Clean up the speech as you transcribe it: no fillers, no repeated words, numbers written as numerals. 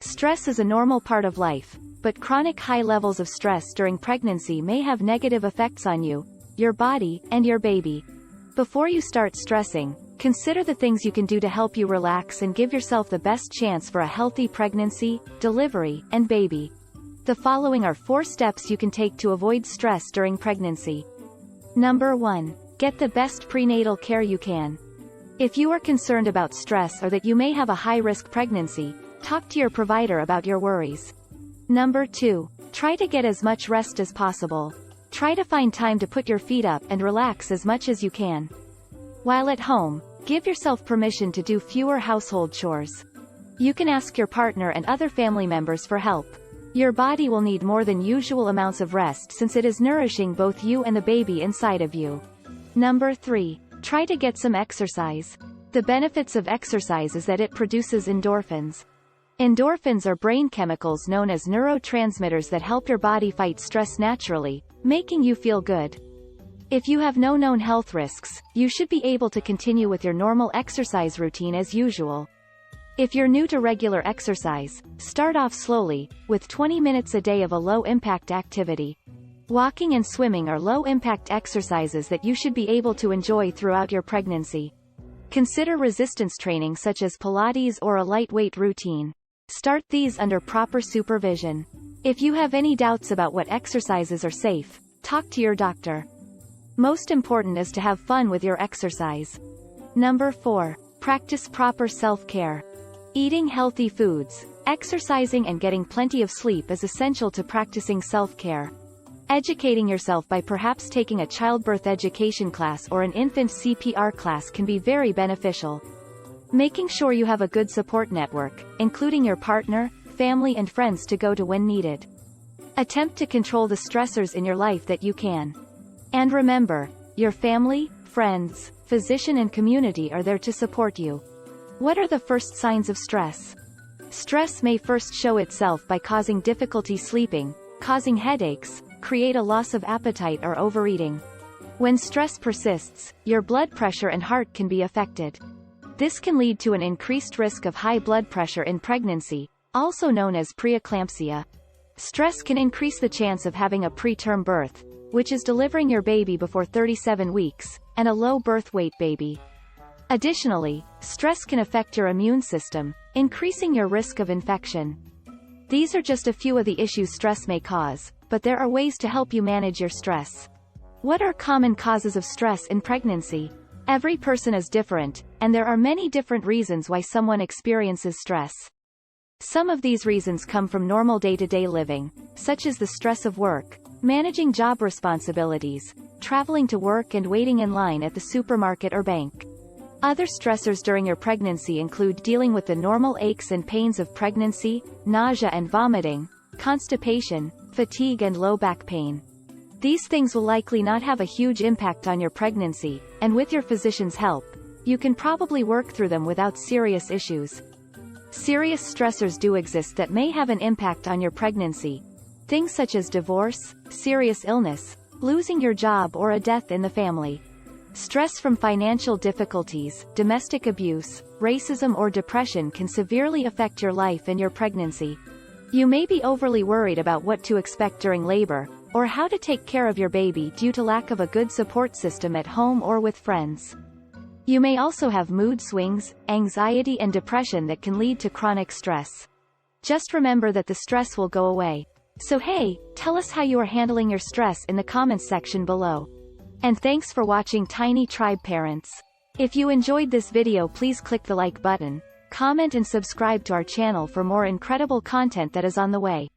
Stress is a normal part of life, but chronic high levels of stress during pregnancy may have negative effects on you, your body, and your baby. Before you start stressing, consider the things you can do to help you relax and give yourself the best chance for a healthy pregnancy, delivery, and baby. The following are 4 steps you can take to avoid stress during pregnancy. Number 1. Get the best prenatal care you can. If you are concerned about stress or that you may have a high-risk pregnancy, talk to your provider about your worries. Number 2. Try to get as much rest as possible. Try to find time to put your feet up and relax as much as you can. While at home, give yourself permission to do fewer household chores. You can ask your partner and other family members for help. Your body will need more than usual amounts of rest since it is nourishing both you and the baby inside of you. Number 3. Try to get some exercise. The benefits of exercise is that it produces endorphins. Endorphins are brain chemicals known as neurotransmitters that help your body fight stress naturally, making you feel good. If you have no known health risks, you should be able to continue with your normal exercise routine as usual. If you're new to regular exercise, start off slowly, with 20 minutes a day of a low-impact activity. Walking and swimming are low-impact exercises that you should be able to enjoy throughout your pregnancy. Consider resistance training such as Pilates or a lightweight routine. Start these under proper supervision. If you have any doubts about what exercises are safe, talk to your doctor. Most important is to have fun with your exercise. Number 4. Practice proper self-care. Eating healthy foods, exercising and getting plenty of sleep is essential to practicing self-care. Educating yourself by perhaps taking a childbirth education class or an infant CPR class can be very beneficial. Making sure you have a good support network, including your partner, family and friends to go to when needed. Attempt to control the stressors in your life that you can. And remember, your family, friends, physician and community are there to support you. What are the first signs of stress? Stress may first show itself by causing difficulty sleeping, causing headaches, create a loss of appetite or overeating. When stress persists, your blood pressure and heart can be affected. This can lead to an increased risk of high blood pressure in pregnancy, also known as preeclampsia. Stress can increase the chance of having a preterm birth, which is delivering your baby before 37 weeks, and a low birth weight baby. Additionally, stress can affect your immune system, increasing your risk of infection. These are just a few of the issues stress may cause, but there are ways to help you manage your stress. What are common causes of stress in pregnancy? Every person is different, and there are many different reasons why someone experiences stress. Some of these reasons come from normal day-to-day living, such as the stress of work, managing job responsibilities, traveling to work and waiting in line at the supermarket or bank. Other stressors during your pregnancy include dealing with the normal aches and pains of pregnancy, nausea and vomiting, constipation, fatigue and low back pain. These things will likely not have a huge impact on your pregnancy, and with your physician's help, you can probably work through them without serious issues. Serious stressors do exist that may have an impact on your pregnancy. Things such as divorce, serious illness, losing your job or a death in the family. Stress from financial difficulties, domestic abuse, racism or depression can severely affect your life and your pregnancy. You may be overly worried about what to expect during labor, or how to take care of your baby due to lack of a good support system at home or with friends. You may also have mood swings, anxiety and depression that can lead to chronic stress. Just remember that the stress will go away. So hey, tell us how you are handling your stress in the comments section below. And thanks for watching Tiny Tribe Parents. If you enjoyed this video, please click the like button, comment and subscribe to our channel for more incredible content that is on the way.